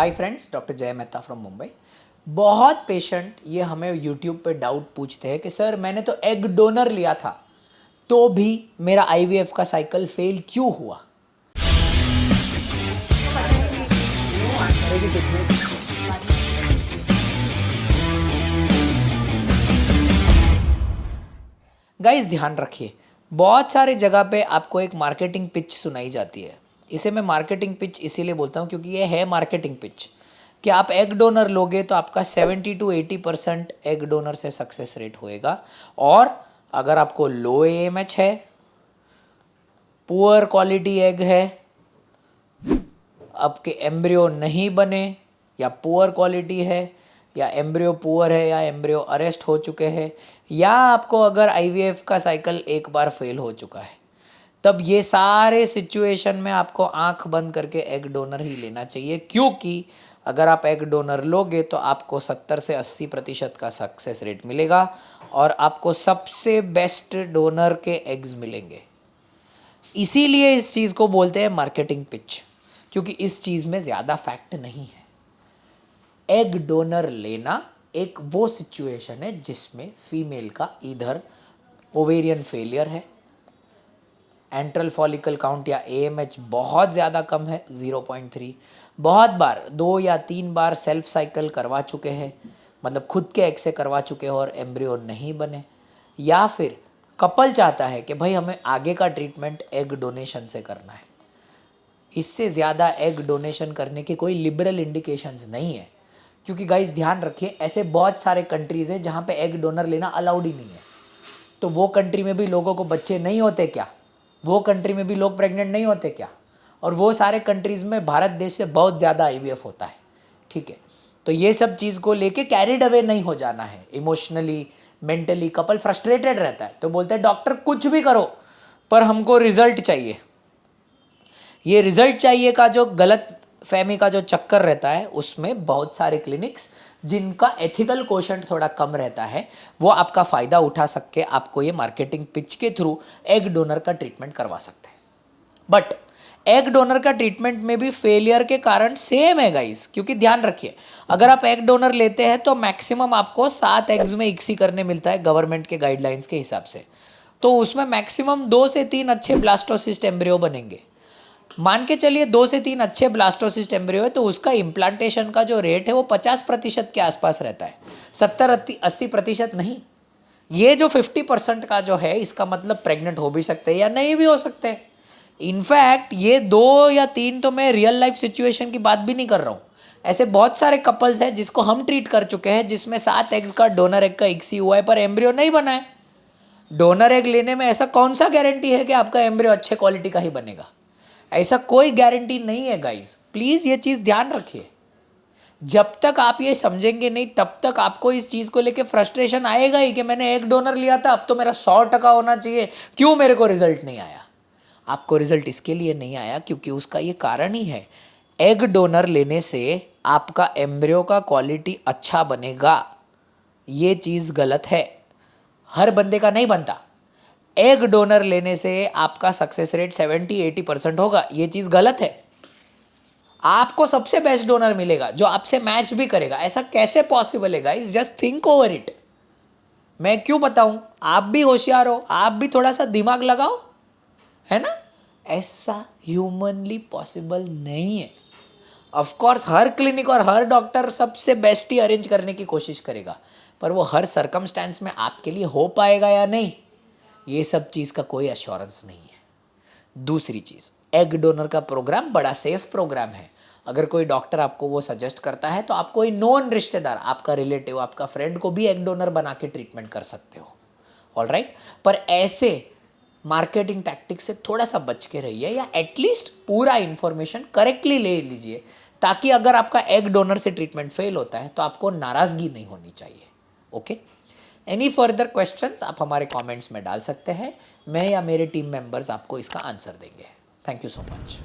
Hi friends, doctor जय Mehta from Mumbai. बहुत patient ये हमें यूट्यूब पे डाउट पूछते हैं कि सर मैंने तो एग डोनर लिया था तो भी मेरा आईवीएफ का साइकिल फेल क्यों हुआ। गाइस ध्यान रखिए, बहुत सारे जगह पे आपको एक मार्केटिंग पिच सुनाई जाती है। इसे मैं मार्केटिंग पिच इसीलिए बोलता हूँ क्योंकि ये है मार्केटिंग पिच कि आप एग डोनर लोगे तो आपका 70 to 80% एग डोनर से सक्सेस रेट होएगा। और अगर आपको लो एएमएच है, पुअर क्वालिटी एग है, आपके एम्ब्रियो नहीं बने या पुअर क्वालिटी है या एम्ब्रियो पुअर है या एम्ब्रियो अरेस्ट हो चुके हैं या आपको अगर आईवीएफ का साइकिल एक बार फेल हो चुका है, तब ये सारे सिचुएशन में आपको आंख बंद करके एग डोनर ही लेना चाहिए। क्योंकि अगर आप एग डोनर लोगे तो आपको 70 से 80% का सक्सेस रेट मिलेगा और आपको सबसे बेस्ट डोनर के एग्स मिलेंगे। इसीलिए इस चीज़ को बोलते हैं मार्केटिंग पिच, क्योंकि इस चीज़ में ज़्यादा फैक्ट नहीं है। एग डोनर लेना एक वो सिचुएशन है जिसमें फीमेल का इधर ओवेरियन फेलियर है, एंट्रल फॉलिकल काउंट या एएमएच बहुत ज़्यादा कम है 0.3, बहुत बार 2 या 3 बार सेल्फ साइकिल करवा चुके हैं, मतलब खुद के एग से करवा चुके हो और एम्ब्रियो नहीं बने, या फिर कपल चाहता है कि भाई हमें आगे का ट्रीटमेंट एग डोनेशन से करना है। इससे ज़्यादा एग डोनेशन करने के कोई लिबरल इंडिकेशंस नहीं है, क्योंकि गाइस ध्यान रखिए ऐसे बहुत सारे कंट्रीज़ हैं जहाँ पे एग डोनर लेना अलाउड ही नहीं है। तो वो कंट्री में भी लोगों को बच्चे नहीं होते क्या? वो कंट्री में भी लोग प्रेग्नेंट नहीं होते क्या? और वो सारे कंट्रीज़ में भारत देश से बहुत ज़्यादा आईवीएफ होता है। ठीक है, तो ये सब चीज़ को लेके कैरिड अवे नहीं हो जाना है। इमोशनली मेंटली कपल फ्रस्ट्रेटेड रहता है तो बोलते हैं डॉक्टर कुछ भी करो पर हमको रिजल्ट चाहिए। ये रिजल्ट चाहिए का जो गलत फहमी का जो चक्कर रहता है, उसमें बहुत सारे क्लिनिक्स जिनका एथिकल क्वोशंट थोड़ा कम रहता है वो आपका फ़ायदा उठा सके आपको ये मार्केटिंग पिच के थ्रू एग डोनर का ट्रीटमेंट करवा सकते हैं। बट एग डोनर का ट्रीटमेंट में भी फेलियर के कारण सेम है गाइस, क्योंकि ध्यान रखिए अगर आप एग डोनर लेते हैं तो मैक्सिमम आपको 7 एग्स में इक्सी करने मिलता है गवर्नमेंट के गाइडलाइंस के हिसाब से। तो उसमें मैक्सिमम 2 से 3 अच्छे ब्लास्टोसिस्ट एम्ब्रियो बनेंगे। मान के चलिए 2 से 3 अच्छे ब्लास्टोसिस्ट एम्ब्रियो है तो उसका इम्प्लांटेशन का जो रेट है वो 50% के आसपास रहता है, 70-80% नहीं। ये जो 50% का जो है इसका मतलब प्रेग्नेंट हो भी सकते हैं या नहीं भी हो सकते हैं। इनफैक्ट ये 2 या 3 तो मैं रियल लाइफ सिचुएशन की बात भी नहीं कर रहा हूँ। ऐसे बहुत सारे कपल्स हैं जिसको हम ट्रीट कर चुके हैं जिसमें 7 एग्स का डोनर एग का इक्सी हुआ है पर एम्ब्रियो नहीं बना है। डोनर एग लेने में ऐसा कौन सा गारंटी है कि आपका एम्ब्रियो अच्छे क्वालिटी का ही बनेगा? ऐसा कोई गारंटी नहीं है गाइस, प्लीज़ ये चीज़ ध्यान रखिए। जब तक आप ये समझेंगे नहीं तब तक आपको इस चीज़ को लेके फ्रस्ट्रेशन आएगा ही कि मैंने एक डोनर लिया था अब तो मेरा 100% होना चाहिए, क्यों मेरे को रिजल्ट नहीं आया? आपको रिजल्ट इसके लिए नहीं आया क्योंकि उसका ये कारण ही है, एग डोनर लेने से आपका एम्ब्रियो का क्वालिटी अच्छा बनेगा, ये चीज़ गलत है। हर बंदे का नहीं बनता। एग डोनर लेने से आपका सक्सेस रेट 70-80% होगा, ये चीज़ गलत है। आपको सबसे बेस्ट डोनर मिलेगा जो आपसे मैच भी करेगा। ऐसा कैसे पॉसिबल है guys? Just think over it. मैं क्यों बताऊं? आप भी होशियार हो, आप भी थोड़ा सा दिमाग लगाओ, है ना? ऐसा ह्यूमनली पॉसिबल नहीं है। ऑफ कोर्स हर क्लिनिक और हर डॉक्टर सबसे बेस्ट ही अरेंज करने की कोशिश करेगा, पर वो हर सर्कमस्टेंस में आपके लिए हो पाएगा या नहीं, ये सब चीज़ का कोई एश्योरेंस नहीं है। दूसरी चीज़, एग डोनर का प्रोग्राम बड़ा सेफ प्रोग्राम है। अगर कोई डॉक्टर आपको वो सजेस्ट करता है तो आप कोई नॉन रिश्तेदार, आपका रिलेटिव, आपका फ्रेंड को भी एग डोनर बना के ट्रीटमेंट कर सकते हो। ऑलराइट, पर ऐसे मार्केटिंग टैक्टिक्स से थोड़ा सा बच के रहिए या एटलीस्ट पूरा इन्फॉर्मेशन करेक्टली ले लीजिए, ताकि अगर आपका एग डोनर से ट्रीटमेंट फेल होता है तो आपको नाराज़गी नहीं होनी चाहिए। ओके, एनी फर्दर क्वेश्चंस आप हमारे कमेंट्स में डाल सकते हैं, मैं या मेरे टीम मेंबर्स आपको इसका आंसर देंगे। Thank you so much.